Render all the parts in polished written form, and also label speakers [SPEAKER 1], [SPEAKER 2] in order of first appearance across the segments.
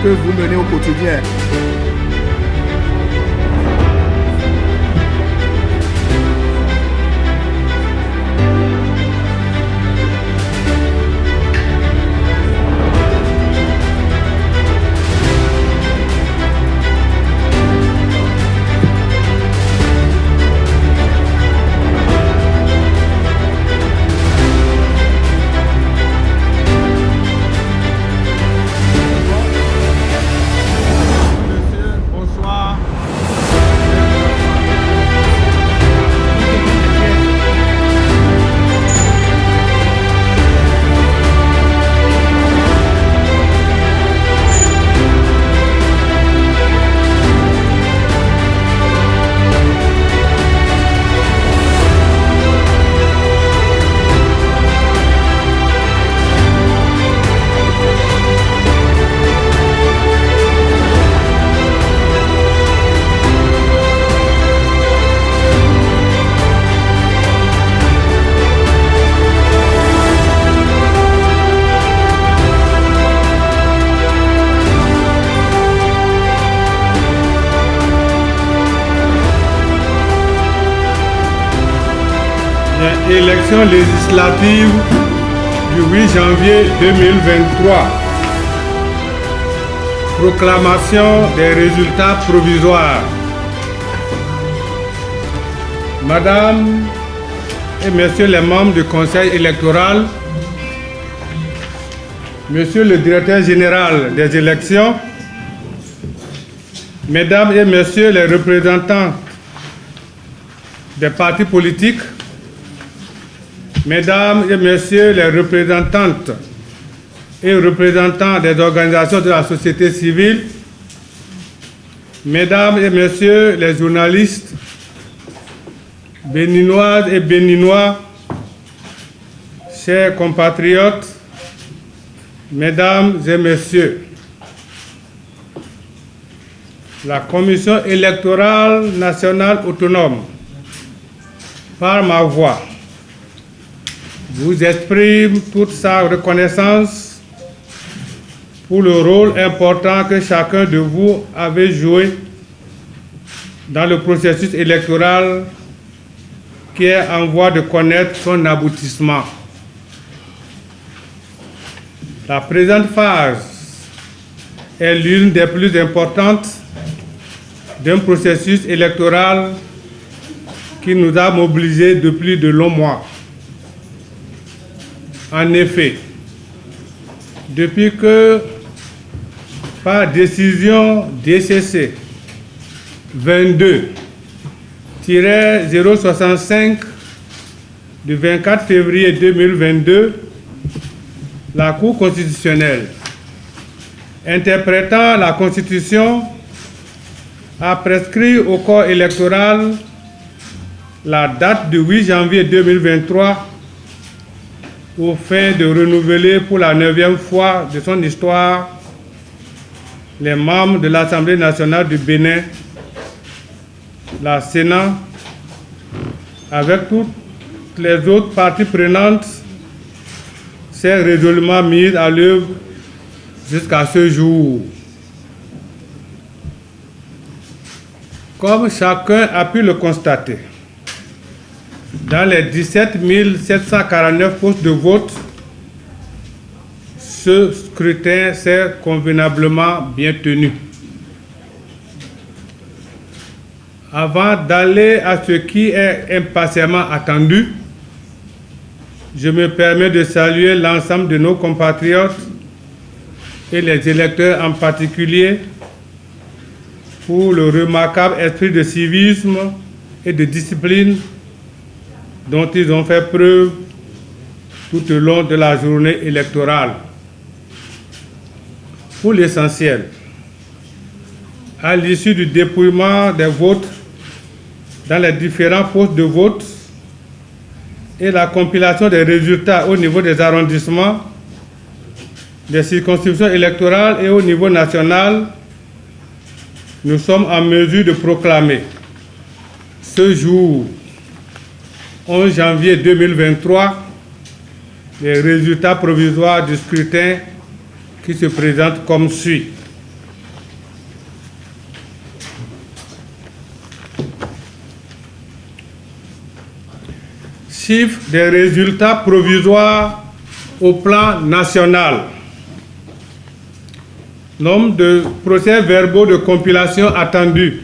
[SPEAKER 1] que vous menez au quotidien.
[SPEAKER 2] Élection législative du 8 janvier 2023. Proclamation des résultats provisoires. Madame et Messieurs les membres du Conseil électoral, Monsieur le Directeur général des élections, Mesdames et Messieurs les représentants des partis politiques, Mesdames et Messieurs les représentantes et représentants des organisations de la société civile, Mesdames et Messieurs les journalistes, béninoises et béninois, chers compatriotes, Mesdames et Messieurs, la Commission électorale nationale autonome, par ma voix, vous exprime toute sa reconnaissance pour le rôle important que chacun de vous avait joué dans le processus électoral qui est en voie de connaître son aboutissement. La présente phase est l'une des plus importantes d'un processus électoral qui nous a mobilisés depuis de longs mois. En effet, depuis que, par décision DCC 22-065 du 24 février 2022, la Cour constitutionnelle, interprétant la Constitution, a prescrit au corps électoral la date du 8 janvier 2023 au fin de renouveler pour la 9e fois de son histoire les membres de l'Assemblée nationale du Bénin, la Sénat, avec toutes les autres parties prenantes, s'est résolument mise à l'œuvre jusqu'à ce jour. Comme chacun a pu le constater, dans les 17 749 postes de vote, ce scrutin s'est convenablement bien tenu. Avant d'aller à ce qui est impatiemment attendu, je me permets de saluer l'ensemble de nos compatriotes et les électeurs en particulier pour le remarquable esprit de civisme et de discipline dont ils ont fait preuve tout au long de la journée électorale. Pour l'essentiel, à l'issue du dépouillement des votes dans les différents postes de vote et la compilation des résultats au niveau des arrondissements, des circonscriptions électorales et au niveau national, nous sommes en mesure de proclamer ce jour, 11 janvier 2023, les résultats provisoires du scrutin qui se présentent comme suit. Chiffre des résultats provisoires au plan national. Nombre de procès-verbaux de compilation attendus,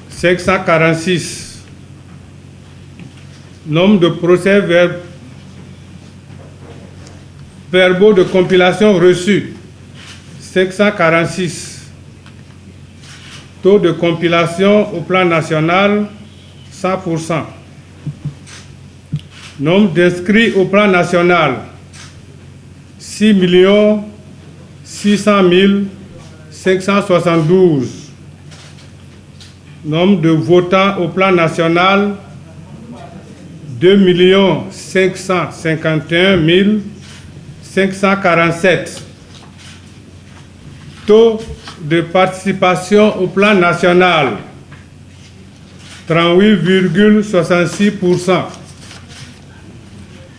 [SPEAKER 2] 546. Nombre de procès-verbaux de compilation reçus, 546. Taux de compilation au plan national, 100%. Nombre d'inscrits au plan national, 6 600 572. Nombre de votants au plan national, 2 551 547. Taux de participation au plan national, 38,66%.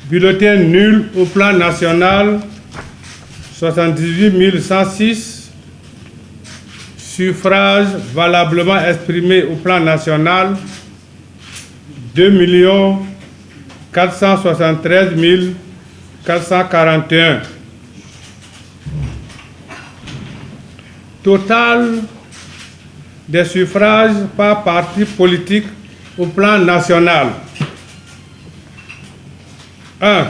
[SPEAKER 2] Bulletin nul au plan national, 78 106. Suffrages valablement exprimés au plan national, 2 473 441. Total des suffrages par parti politique au plan national. 1.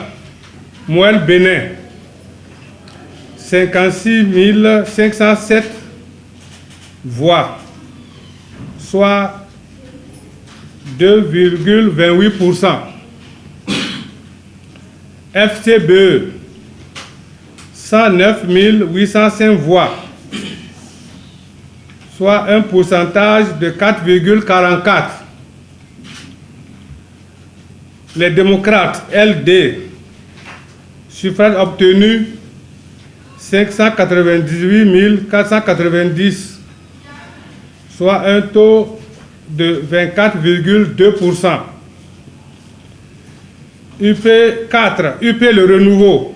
[SPEAKER 2] Mouel Bénin, 56 507 voix, soit 2,28%. FCBE, 109 805 voix, soit un pourcentage de 4,44%. Les démocrates, LD, suffrages obtenus 598 490, soit un taux de 24,2%. UP4, UP le renouveau,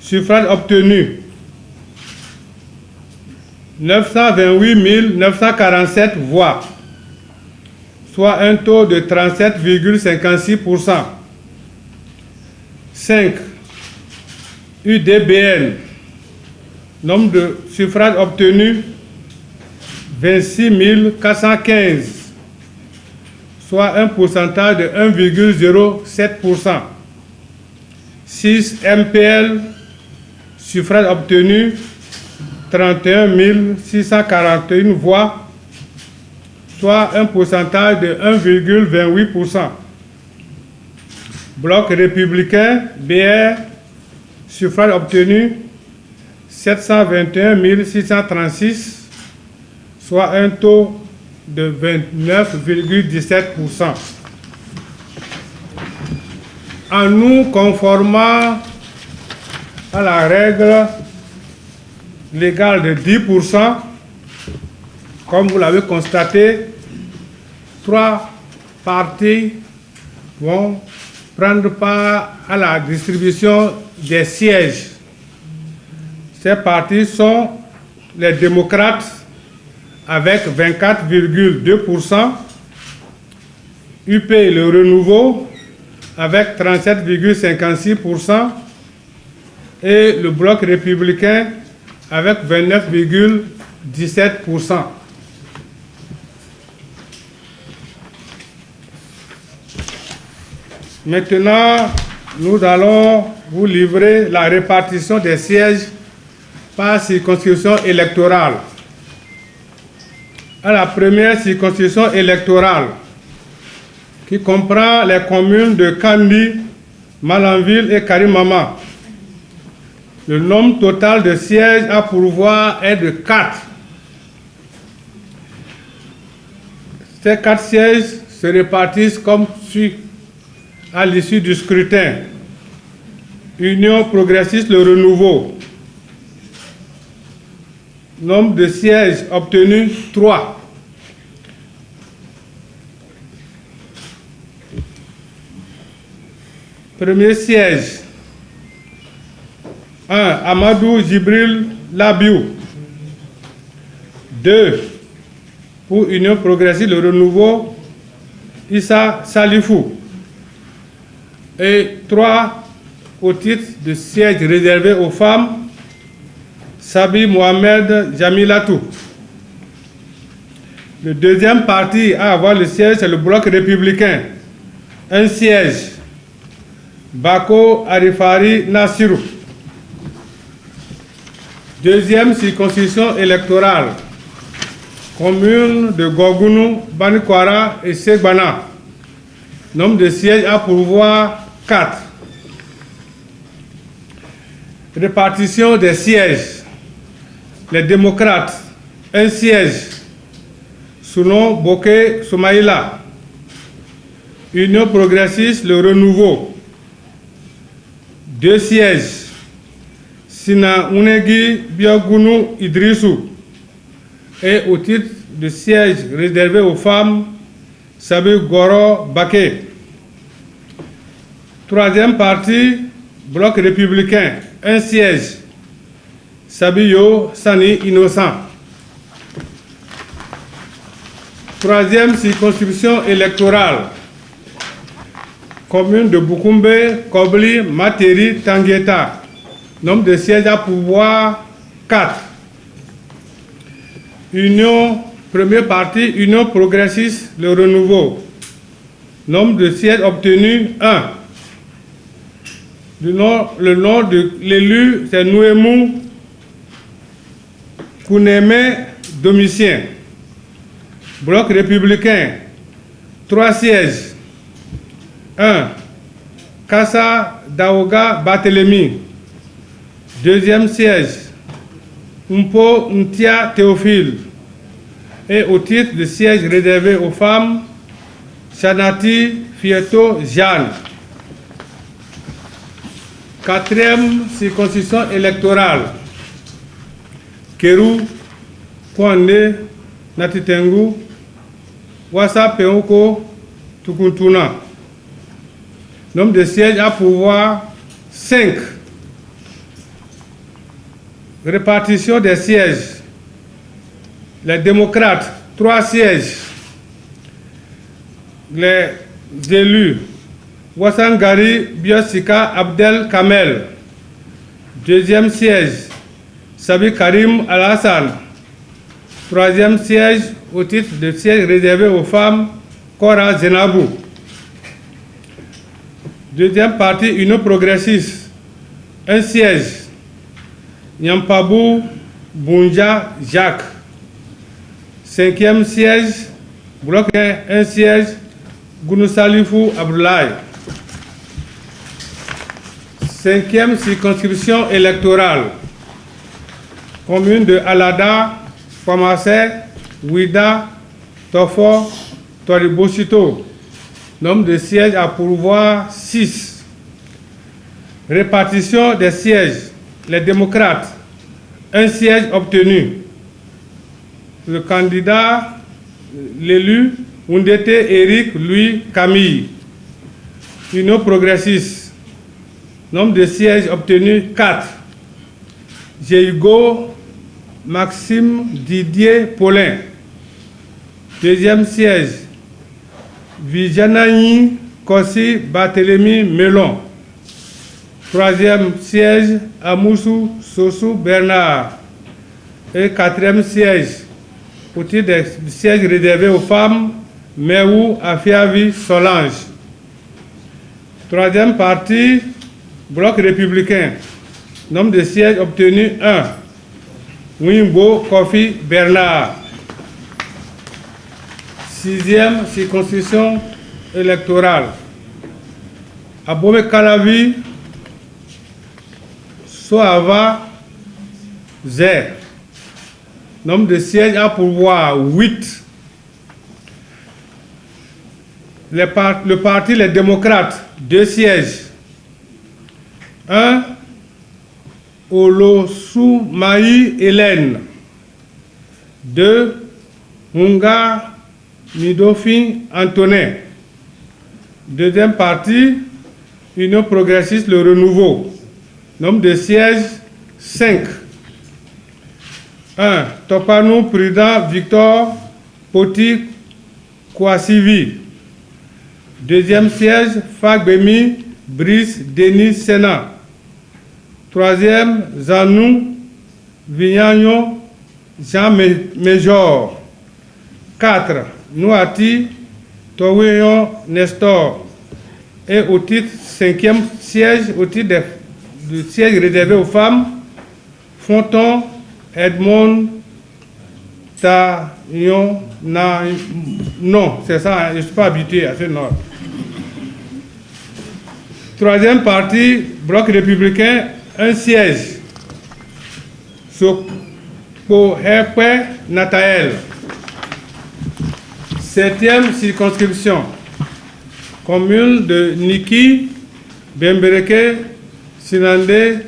[SPEAKER 2] suffrages obtenus 928 947 voix, soit un taux de 37,56%. 5. UDBN, nombre de suffrages obtenus 26 415, soit un pourcentage de 1,07%. 6. MPL, suffrages obtenus 31 641 voix, soit un pourcentage de 1,28%. Bloc républicain, BR, suffrage obtenu 721 636, soit un taux de 29,17%. En nous conformant à la règle légale de 10%, comme vous l'avez constaté, 3 partis vont prendre part à la distribution des sièges. Ces partis sont les démocrates avec 24,2%, UP le renouveau avec 37,56% et le bloc républicain avec 29,17%. Maintenant, nous allons vous livrer la répartition des sièges par circonscription électorale. À la première circonscription électorale, qui comprend les communes de Kandi, Malanville et Karimama, le nombre total de sièges à pourvoir est de 4. Ces 4 sièges se répartissent comme suit à l'issue du scrutin. Union progressiste le renouveau. Nombre de sièges obtenus 3. Premier siège 1. Amadou Djibril Labiou. 2. Pour Union progressiste le renouveau, Issa Salifou. Et 3 au titre de siège réservé aux femmes, Sabi Mohamed Jamilatou. Le deuxième parti à avoir le siège, c'est le bloc républicain. Un siège, Bako Arifari Nassirou. Deuxième circonscription électorale, commune de Gogounou, Banikwara et Segbana. Nombre de sièges à pourvoir 4. Répartition des sièges. Les démocrates, un siège, selon Boké Soumaïla. Union progressiste, le renouveau, 2 sièges. Sina Unegi Biogounou Idrissou. Et au titre de siège réservé aux femmes, Sabi Goro Baké. Troisième partie, bloc républicain, un siège, Sabiyo Sani Innocent. Troisième circonscription électorale, commune de Boukoumbe, Kobli, Materi, Tangueta. Nombre de sièges à pouvoir 4. Union, premier parti, Union progressiste, le renouveau. Nombre de sièges obtenus 1. Le nom de l'élu, c'est Nouemou Kounémé Domitien. Bloc républicain, 3 sièges. 1. Kassa Daouga Barthélemy. Deuxième siège, Mpo Ntia Théophile. Et au titre de siège réservé aux femmes, Chanati Fieto Jeanne. Quatrième circonscription électorale, Kérou, Kwande, Natitengu, Wassa Peoko, Tukuntuna. Nombre de sièges à pouvoir 5. Répartition des sièges. Les démocrates, 3 sièges. Les élus, Wassangari Biosika Abdel Kamel. Deuxième siège, Sabi Karim Al-Hassan. Troisième siège, au titre de siège réservé aux femmes, Kora Zenabou. Deuxième partie, Union progressiste. Un siège, Nyampabou Bounja Jacques. Cinquième siège, bloc un siège, Gounousalifou Abdoulaye. Cinquième circonscription électorale, commune de Alada, Kwamassé, Ouida, Tofo, Toribochito. Nombre de sièges à pourvoir 6. Répartition des sièges. Les démocrates, un siège obtenu. Le candidat, l'élu, Oundete Eric Louis Camille. Union progressiste, nombre de sièges obtenus 4. Jeigo Maxime Didier Paulin. Deuxième siège, Vijanayi Kossi Barthélemy Melon. Troisième siège, Amoussou Sossou Bernard. Et quatrième siège, au titre des sièges réservés aux femmes, Meou Afiavi Solange. Troisième partie, bloc républicain. Nombre de sièges obtenus 1. Wimbo Kofi Bernard. Sixième circonscription électorale. Abome Kalavi, Soava Zé. Nombre de sièges à pourvoir 8. Le parti Les Démocrates, 2 sièges. 1. Olosoumaï Hélène. 2. Hunga Midofi Antonin. Deuxième parti, Union progressiste Le Renouveau. Nombre de sièges 5. 1. Topanou Prudent Victor Poti Kouassivi. Deuxième siège, Fagbemi Brice Denis Sénat. Troisième, Zanou Vignagnon Jean Méjor. 4. Nouati Toweyon Nestor. Et au titre 5e siège, au titre du siège réservé aux femmes, Fonton Edmond Taillon. Non, c'est ça, je ne suis pas habitué à ce nom. Troisième partie, Bloc républicain, un siège. Sopohepe Nataël. 7e circonscription, commune de Niki, Bembereke, Sinandé,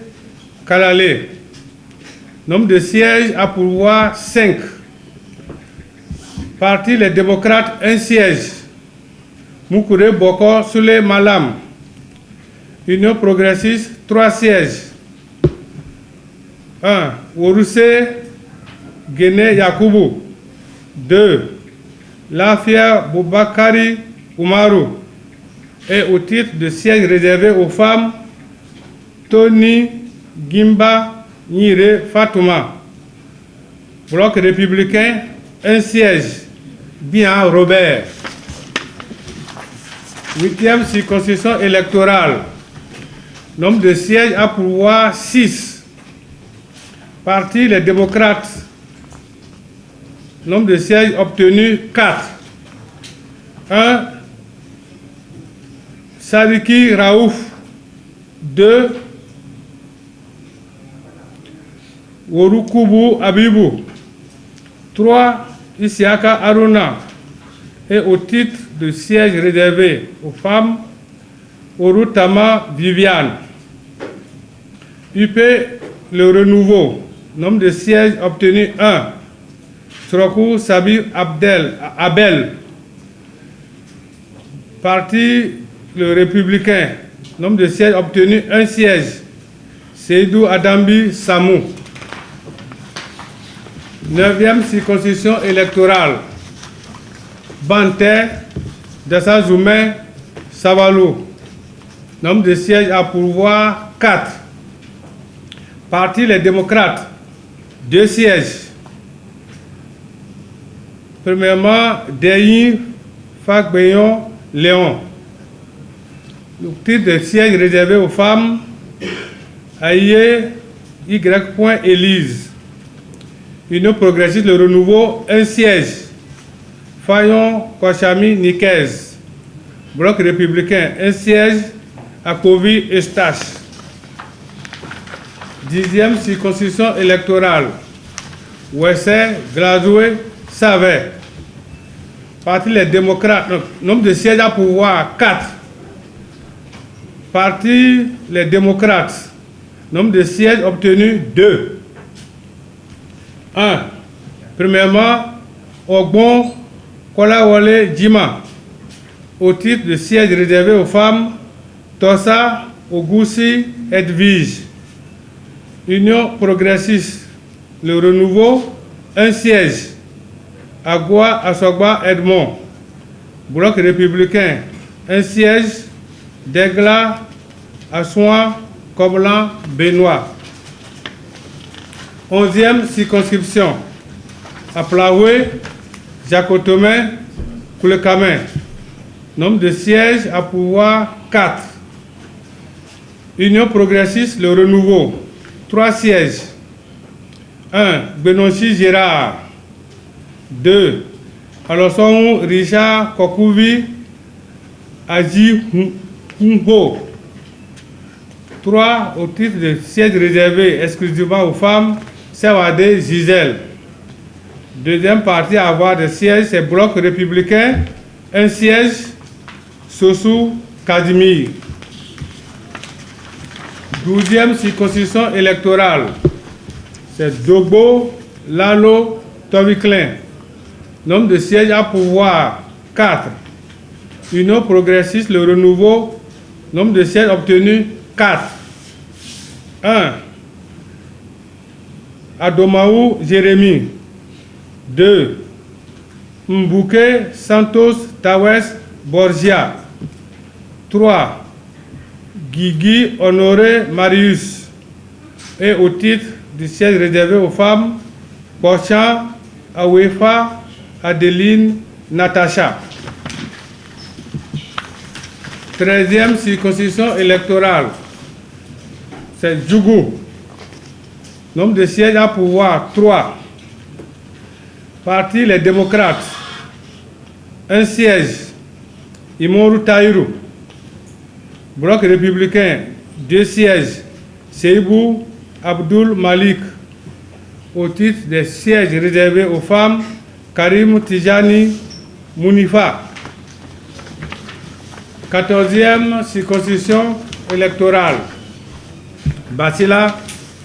[SPEAKER 2] Kalale. Nombre de sièges à pourvoir 5. Parti les démocrates, un siège. Moukouré Boko Soule Malam. Union progressiste, 3 sièges. 1. Ouroussé Guéné Yakoubou. 2. Lafia Boubakari Oumarou. Et au titre de siège réservé aux femmes, Tony Gimba Nire Fatouma. Bloc républicain, un siège. Bien Robert. 8e circonscription électorale. Nombre de sièges à pourvoir 6. Parti les démocrates. Nombre de sièges obtenus 4. 1. Sadiki Raouf. 2. Worukubu Abibou. 3. Isiaka Aruna. Et au titre de siège réservé aux femmes, Orutama Viviane. UP Le Renouveau. Nombre de sièges obtenus 1. Srokou Sabir Abel. Parti Le Républicain. Nombre de sièges obtenus 1 siège. Seydou Adambi Samou. 9e circonscription électorale. Banté Dassazoumé Savalou. Nombre de sièges à pourvoir 4. Parti les démocrates, 2 sièges. Premièrement, Deyi Fakbeyon Léon. Le titre de siège réservé aux femmes, Aïe Y. Élise. Union progressiste Le Renouveau, 1 siège. Fayon Kwachami Nikez. Bloc républicain, 1 siège. Akovi Eustache. 10e circonscription électorale. Ouessé Glazoué Savet. Parti les démocrates, nombre de sièges à pouvoir 4. Parti les démocrates, nombre de sièges obtenus 2. 1. Premièrement, Ogbon Kolawole Djima. Au titre de siège réservé aux femmes, Tossa Ogoussi Edwige. Union progressiste Le Renouveau, 1 siège. Agua Asogba Edmond. Bloc républicain, 1 siège. Degla Assouan Koblan Benoît. 11e circonscription. Aplaoué Jacotomé Koulekamen. Nombre de sièges à pouvoir 4. Union progressiste Le Renouveau, 3 sièges. 1. Benonchi Gérard. 2. Alosson Richard Kokouvi Aji Hungo. 3. Au titre de siège réservé exclusivement aux femmes, Sewade Gisèle. Deuxième partie à avoir des sièges, c'est Bloc républicain, 1 siège. Sossou Kadimir. 12e circonscription électorale, c'est Dogbo Lalo Toviclin. Nombre de sièges à pouvoir 4. Union progressiste Le Renouveau. Nombre de sièges obtenus 4. 1. Adomaou Jérémy. 2. Mbouke Santos Tawes Borgia. 3. Guigui Honoré Marius. Et au titre du siège réservé aux femmes, Bochan Awefa Adeline Natacha. 13e circonscription électorale, c'est Djougou. Nombre de sièges à pouvoir, 3. Parti les démocrates, 1 siège, Imoru Taïrou. Bloc républicain, 2 sièges, Seibou Abdul Malik. Au titre des sièges réservés aux femmes, Karim Tijani Mounifa. 14e circonscription électorale, Basila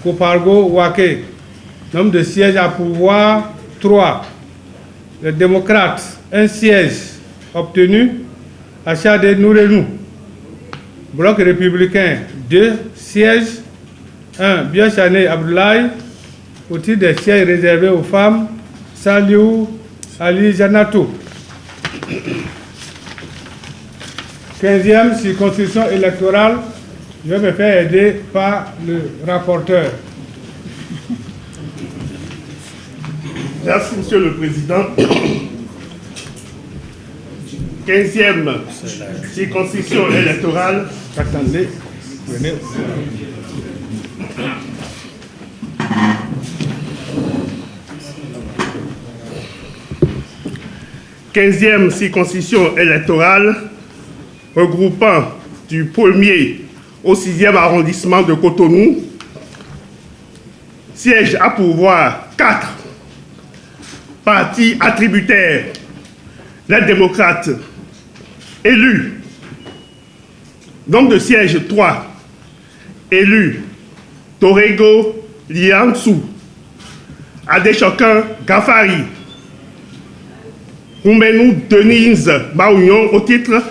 [SPEAKER 2] Kopargo Wake. Nombre de sièges à pouvoir, 3. Les démocrates, 1 siège obtenu, Achade Nourenou. Bloc républicain, 2 sièges, 1. Biochane Abdoulaye. Au titre des sièges réservés aux femmes, Saliou Ali Janatou. 15e circonscription électorale, je vais me faire aider par le rapporteur.
[SPEAKER 1] Merci, Monsieur le Président. 15e circonscription électorale.
[SPEAKER 2] Attendez, venez.
[SPEAKER 1] Quinzième circonscription électorale, regroupant du 1er au 6e arrondissement de Cotonou, siège à pouvoir 4, partis attributaires, les démocrates, élus, nombre de sièges 3, élus, Torego Liansou, Adechokan Gafari, Oumenou Denise Maounion au titre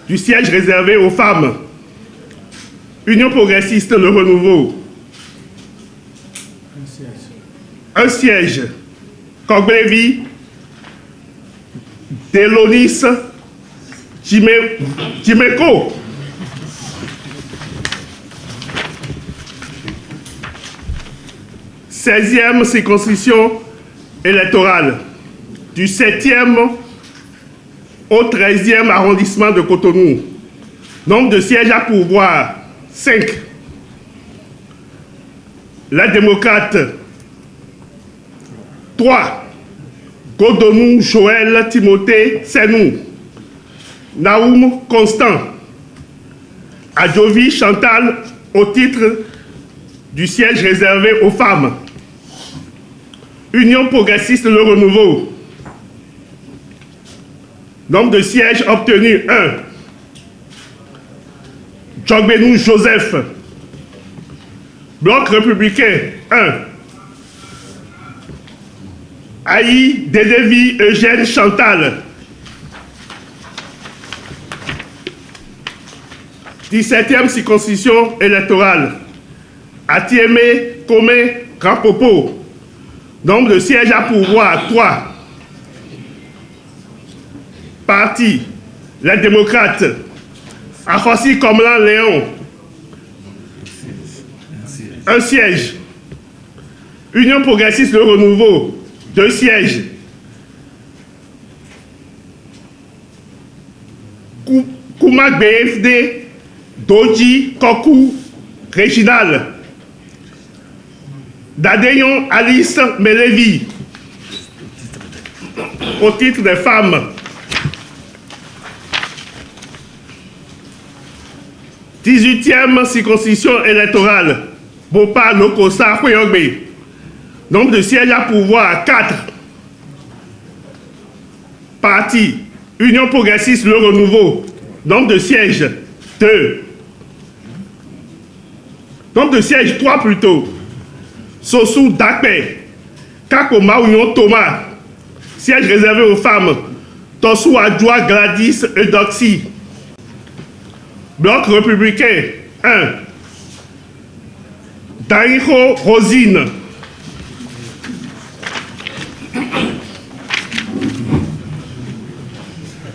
[SPEAKER 1] du siège réservé aux femmes. Union progressiste Le Renouveau. Un siège. Kogbevi Delonis Jimeko. Seizième circonscription électorale. Du 7e au 13e arrondissement de Cotonou. Nombre de sièges à pourvoir, 5. La démocrate, 3. Godonou Joël Timothée Senou. Naoum Constant. Adjovi Chantal au titre du siège réservé aux femmes. Union progressiste Le Renouveau. Nombre de sièges obtenus, 1. Djogbenou Joseph. Bloc républicain, 1. Aïe Dedevi Eugène Chantal. 17e circonscription électorale. Atiémé Komé Rampopo. Nombre de sièges à pourvoir, 3. Parti, les démocrates, Akhossi Komlan Léon, 1 siège. Union progressiste Le Renouveau, 2 sièges. Koumak BFD, Doji Kokou, Réginal. Dadeyon Alice Melevi, au titre des femmes. 18e circonscription électorale, Bopa Lokosa Kouyogbe. Nombre de sièges à pouvoir, 4. Parti, Union progressiste Le Renouveau. Nombre de sièges, 2. Nombre de sièges, 3 plutôt. Sosou Dakpe, Kakoma Union Thomas. Siège réservé aux femmes. Tossou Adjoa Gladys Eudoxie. Bloc républicain, 1. Daïro Rosine.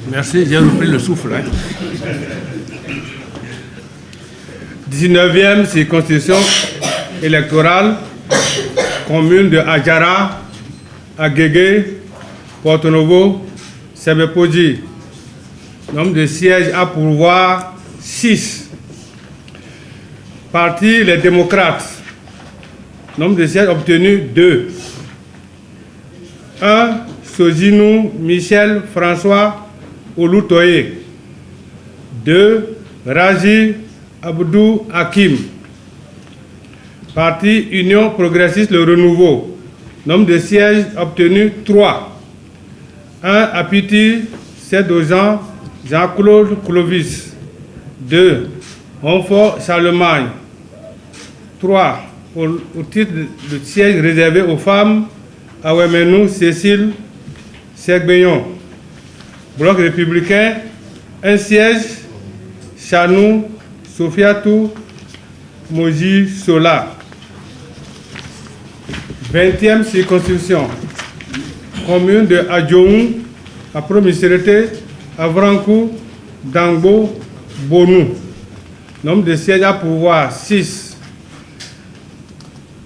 [SPEAKER 2] Merci, j'ai repris le souffle. 19e circonscription électorale, commune de Adjara, Agégué, Porto-Novo, Sebepodji. Nombre de sièges à pourvoir 6. Parti les démocrates. Nombre de sièges obtenus 2. 1. Sojinou Michel François Olutoye. 2. Raji Abdou Hakim. Parti Union progressiste Le Renouveau. Nombre de sièges obtenus 3. 1. Apiti Sédojan Jean-Claude Clovis. 2. Honfort Charlemagne. 3. Au titre de siège réservé aux femmes, Awemenou Cécile Segbeyon. Bloc républicain, un siège, Chanou Sofiatou Moji Sola. 20e circonscription, commune de Adjoum, à Promisérité, Avrankou, Dangbo, Bonou. Nombre de sièges à pouvoir 6.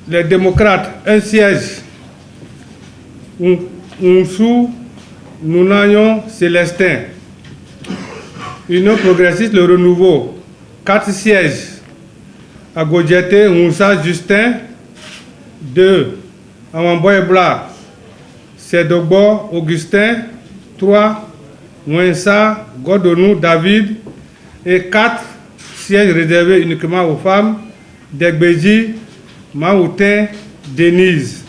[SPEAKER 2] Les démocrates, un siège. Ounsou Nounagnon Célestin. Union progressiste Le Renouveau, 4 sièges. Agodjete Moussa Justin. 2. Amamboy Bla Sedogbo Augustin. 3. Mouensa Godonou David. Et 4 sièges réservés uniquement aux femmes. Degbeji Maoutin Denise.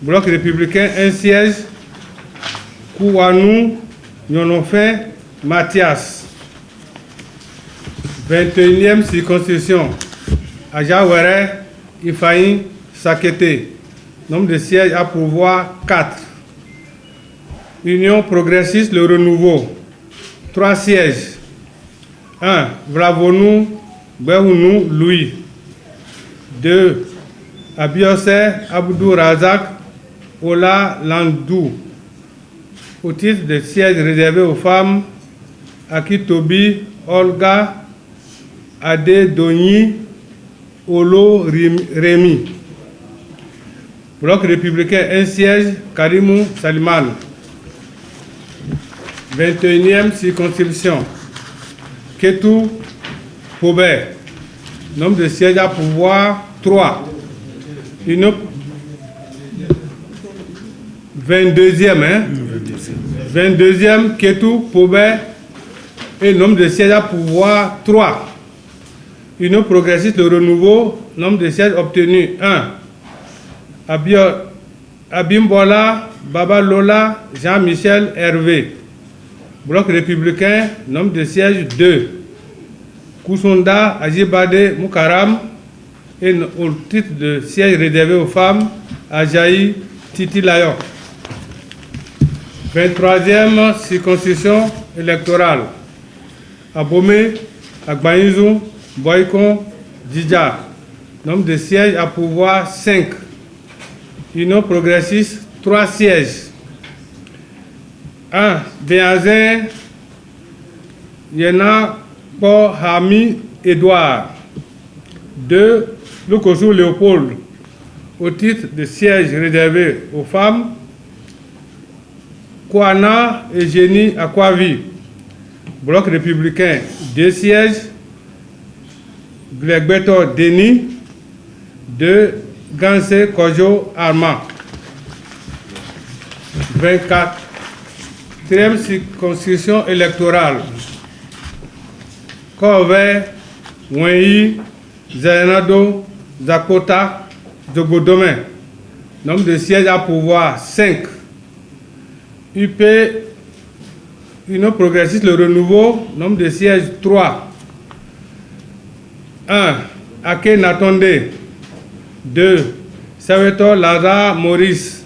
[SPEAKER 2] Bloc républicain, un siège. Kouanou Nyonofin Mathias. 21e circonscription. Ajawere Ifaïn Sakete. Nombre de sièges à pourvoir 4. Union progressiste Le Renouveau. 3 sièges. 1. Vlavonou Behounou Louis. 2. Abiose Abdou Razak Ola Landou. Au titre de siège réservé aux femmes, Akitobi Olga Ade Doni Olo Rémi. Bloc républicain, un siège, Karimou Saliman. 21e circonscription, Ketou Pobé. Nombre de sièges à pouvoir 3. Une 22e, hein? 22e, Ketou Pobé. Et nombre de sièges à pouvoir 3. Union progressiste Le Renouveau, nombre de sièges obtenus 1. Abimbola Babalola Jean-Michel Hervé. Bloc républicain, nombre de sièges 2. Kousonda Ajibade Moukaram. Et au titre de siège réservé aux femmes, Ajaï Titi Layon. 23e circonscription électorale. Abomé, Agbaïnzou, Boykon, Djidja. Nombre de sièges à pouvoir 5. Union progressiste, 3 sièges. 1. Béazin, Yena, Port Hami, Edouard. 2. Lukosu Léopold, au titre de siège réservé aux femmes. Kouana et Génie Akwavi. Bloc républicain, 2 sièges. Glegbeto Denis. 2. Gansé Kojo Arma. 24e circonscription électorale. Kové, Wenyi, Zainado, Zakota, Djogodomé. Nombre de sièges à pouvoir 5. UP, Union progressiste Le Renouveau, nombre de sièges 3. 1. Ake Natonde. 2. Saweto Lara Maurice.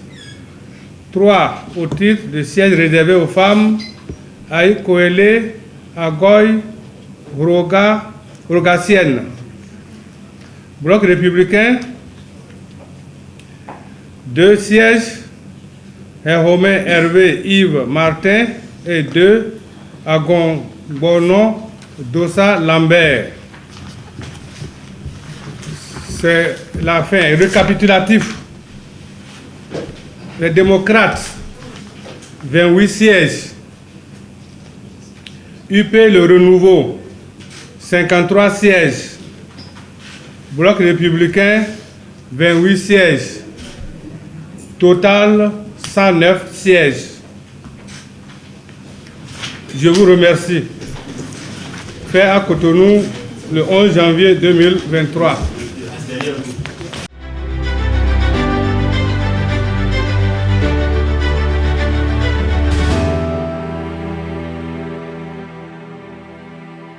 [SPEAKER 2] 3. Au titre de siège réservé aux femmes, Aïe Koele, Agoy, Rogasienne. Bloc républicain, 2 sièges, Heromé Hervé Yves Martin et 2, Agon Bono Dossa Lambert. c'est la fin. Récapitulatif. Les démocrates, 28 sièges. UP Le Renouveau, 53 sièges. Bloc républicain, 28 sièges. Total, 109 sièges. Je vous remercie. Fait à Cotonou le 11 janvier 2023.